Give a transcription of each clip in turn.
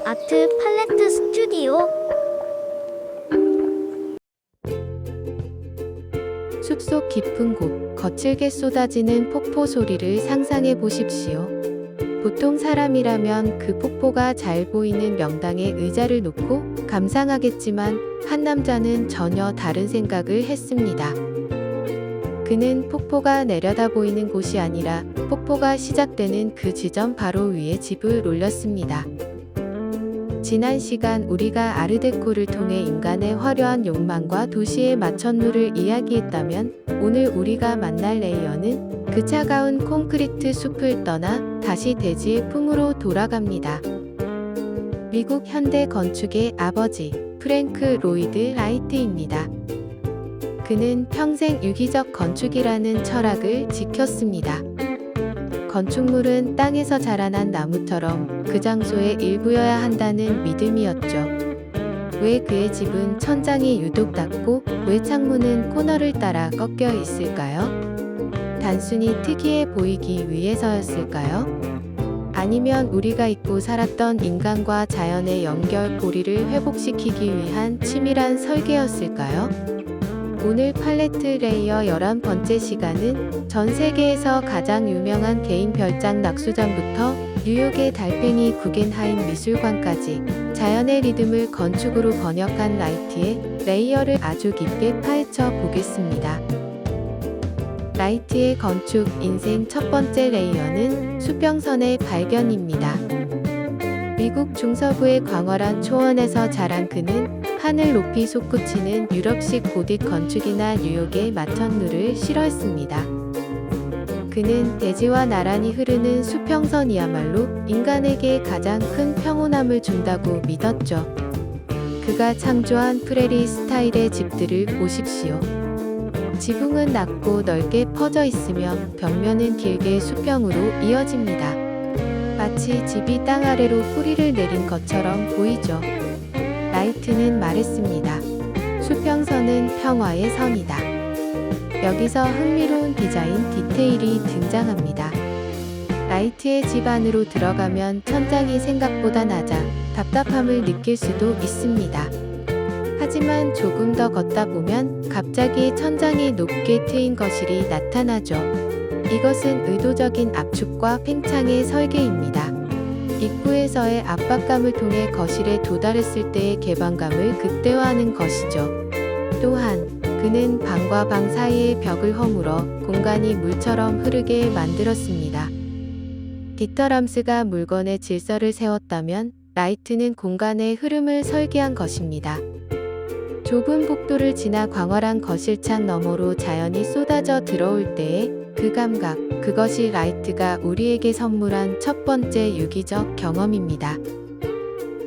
아트 팔레트 스튜디오. 숲속 깊은 곳, 거칠게 쏟아지는 폭포 소리를 상상해 보십시오. 보통 사람이라면 그 폭포가 잘 보이는 명당에 의자를 놓고 감상하겠지만 한 남자는 전혀 다른 생각을 했습니다. 그는 폭포가 내려다 보이는 곳이 아니라 폭포가 시작되는 그 지점 바로 위에 집을 올렸습니다. 지난 시간 우리가 아르데코를 통해 인간의 화려한 욕망과 도시의 마천루를 이야기했다면 오늘 우리가 만날 레이어는 그 차가운 콘크리트 숲을 떠나 다시 대지의 품으로 돌아갑니다. 미국 현대 건축의 아버지 프랭크 로이드 라이트입니다. 그는 평생 유기적 건축이라는 철학을 지켰습니다. 건축물은 땅에서 자라난 나무처럼 그 장소의 일부여야 한다는 믿음이었죠. 왜 그의 집은 천장이 유독 낮고 왜 창문은 코너를 따라 꺾여 있을까요? 단순히 특이해 보이기 위해서였을까요? 아니면 우리가 잊고 살았던 인간과 자연의 연결고리를 회복시키기 위한 치밀한 설계였을까요? 오늘 팔레트 레이어 11번째 시간은 전 세계에서 가장 유명한 개인 별장 낙수장부터 뉴욕의 달팽이 구겐하임 미술관까지 자연의 리듬을 건축으로 번역한 라이트의 레이어를 아주 깊게 파헤쳐 보겠습니다. 라이트의 건축 인생 첫 번째 레이어는 수평선의 발견입니다. 미국 중서부의 광활한 초원에서 자란 그는 하늘 높이 솟구치는 유럽식 고딕 건축이나 뉴욕의 마천루를 싫어했습니다. 그는 대지와 나란히 흐르는 수평선이야말로 인간에게 가장 큰 평온함을 준다고 믿었죠. 그가 창조한 프레리 스타일의 집들을 보십시오. 지붕은 낮고 넓게 퍼져 있으며 벽면은 길게 수평으로 이어집니다. 마치 집이 땅 아래로 뿌리를 내린 것처럼 보이죠. 라이트는 말했습니다. 수평선은 평화의 선이다. 여기서 흥미로운 디자인 디테일이 등장합니다. 라이트의 집 안으로 들어가면 천장이 생각보다 낮아 답답함을 느낄 수도 있습니다. 하지만 조금 더 걷다 보면 갑자기 천장이 높게 트인 거실이 나타나죠. 이것은 의도적인 압축과 팽창의 설계입니다. 입구에서의 압박감을 통해 거실에 도달했을 때의 개방감을 극대화하는 것이죠. 또한 그는 방과 방 사이의 벽을 허물어 공간이 물처럼 흐르게 만들었습니다. 디터 람스가 물건의 질서를 세웠다면 라이트는 공간의 흐름을 설계한 것입니다. 좁은 복도를 지나 광활한 거실창 너머로 자연이 쏟아져 들어올 때의 그 감각, 그것이 라이트가 우리에게 선물한 첫 번째 유기적 경험입니다.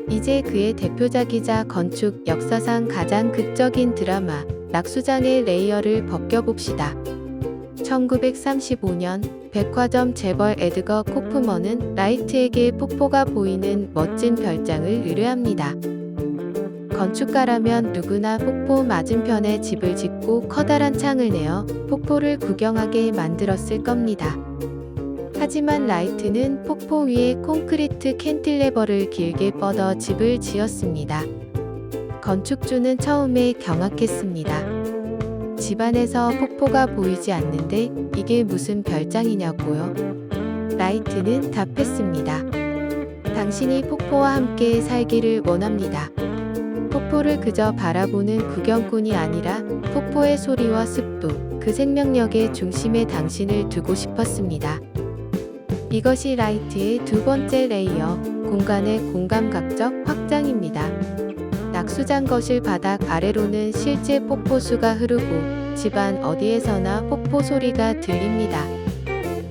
이제 그의 대표작이자 건축 역사상 가장 극적인 드라마, 낙수장의 레이어를 벗겨봅시다. 1935년 백화점 재벌 에드거 코프먼은 라이트에게 폭포가 보이는 멋진 별장을 의뢰합니다. 건축가라면 누구나 폭포 맞은편에 집을 짓고 커다란 창을 내어 폭포를 구경하게 만들었을 겁니다. 하지만 라이트는 폭포 위에 콘크리트 캔틸레버를 길게 뻗어 집을 지었습니다. 건축주는 처음에 경악했습니다. 집안에서 폭포가 보이지 않는데 이게 무슨 별장이냐고요? 라이트는 답했습니다. 당신이 폭포와 함께 살기를 원합니다. 폭포를 그저 바라보는 구경꾼이 아니라 폭포의 소리와 습도, 그 생명력의 중심에 당신을 두고 싶었습니다. 이것이 라이트의 두 번째 레이어, 공간의 공감각적 확장입니다. 낙수장 거실 바닥 아래로는 실제 폭포수가 흐르고 집안 어디에서나 폭포 소리가 들립니다.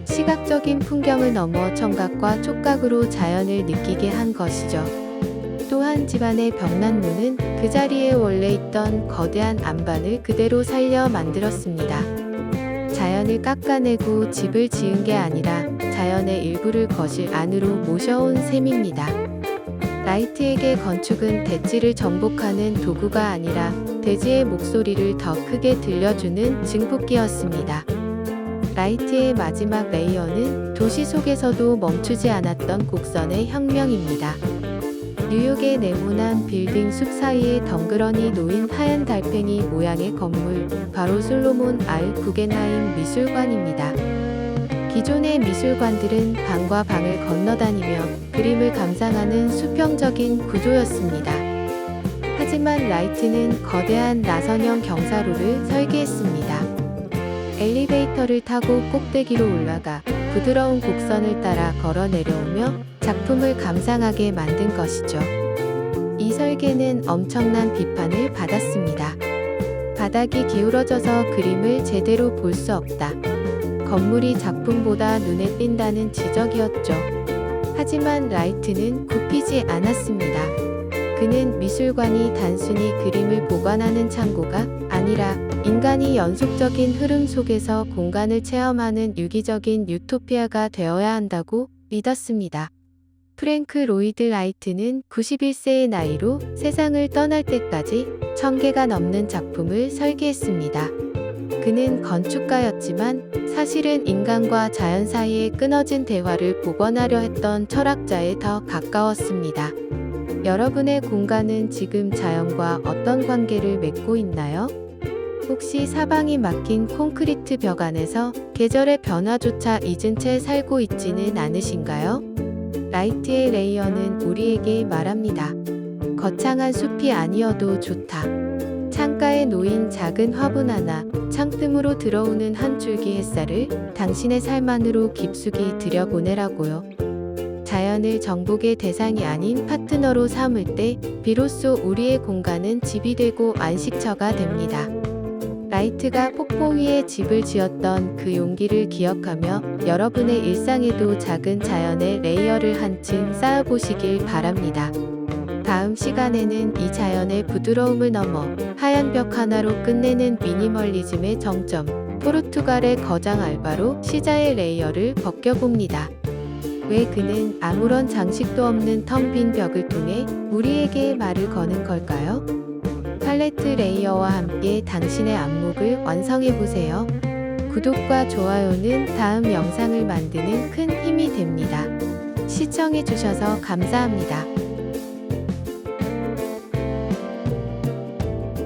시각적인 풍경을 넘어 청각과 촉각으로 자연을 느끼게 한 것이죠. 또한 집안의 벽난로는 그 자리에 원래 있던 거대한 안반을 그대로 살려 만들었습니다. 자연을 깎아내고 집을 지은 게 아니라 자연의 일부를 거실 안으로 모셔온 셈입니다. 라이트에게 건축은 대지를 정복하는 도구가 아니라 대지의 목소리를 더 크게 들려주는 증폭기였습니다. 라이트의 마지막 레이어는 도시 속에서도 멈추지 않았던 곡선의 혁명입니다. 뉴욕의 네모난 빌딩 숲 사이에 덩그러니 놓인 하얀 달팽이 모양의 건물, 바로 솔로몬 R 구겐하임 미술관입니다. 기존의 미술관들은 방과 방을 건너다니며 그림을 감상하는 수평적인 구조였습니다. 하지만 라이트는 거대한 나선형 경사로를 설계했습니다. 엘리베이터를 타고 꼭대기로 올라가 부드러운 곡선을 따라 걸어 내려오며 작품을 감상하게 만든 것이죠. 이 설계는 엄청난 비판을 받았습니다. 바닥이 기울어져서 그림을 제대로 볼 수 없다. 건물이 작품보다 눈에 띈다는 지적이었죠. 하지만 라이트는 굽히지 않았습니다. 그는 미술관이 단순히 그림을 보관하는 창고가 아니라 인간이 연속적인 흐름 속에서 공간을 체험하는 유기적인 유토피아가 되어야 한다고 믿었습니다. 프랭크 로이드 라이트는 91세의 나이로 세상을 떠날 때까지 1000개가 넘는 작품을 설계했습니다. 그는 건축가였지만 사실은 인간과 자연 사이의 끊어진 대화를 복원하려 했던 철학자에 더 가까웠습니다. 여러분의 공간은 지금 자연과 어떤 관계를 맺고 있나요? 혹시 사방이 막힌 콘크리트 벽 안에서 계절의 변화조차 잊은 채 살고 있지는 않으신가요? 라이트의 레이어는 우리에게 말합니다. 거창한 숲이 아니어도 좋다. 창가에 놓인 작은 화분 하나, 창틈으로 들어오는 한 줄기 햇살을 당신의 삶 안으로 깊숙이 들여보내라고요. 자연을 정복의 대상이 아닌 파트너로 삼을 때 비로소 우리의 공간은 집이 되고 안식처가 됩니다. 라이트가 폭포 위에 집을 지었던 그 용기를 기억하며 여러분의 일상에도 작은 자연의 레이어를 한층 쌓아보시길 바랍니다. 다음 시간에는 이 자연의 부드러움을 넘어 하얀 벽 하나로 끝내는 미니멀리즘의 정점, 포르투갈의 거장 알바로 시자의 레이어를 벗겨봅니다. 왜 그는 아무런 장식도 없는 텅 빈 벽을 통해 우리에게 말을 거는 걸까요? 팔레트 레이어와 함께 당신의 안목을 완성해보세요. 구독과 좋아요는 다음 영상을 만드는 큰 힘이 됩니다. 시청해주셔서 감사합니다.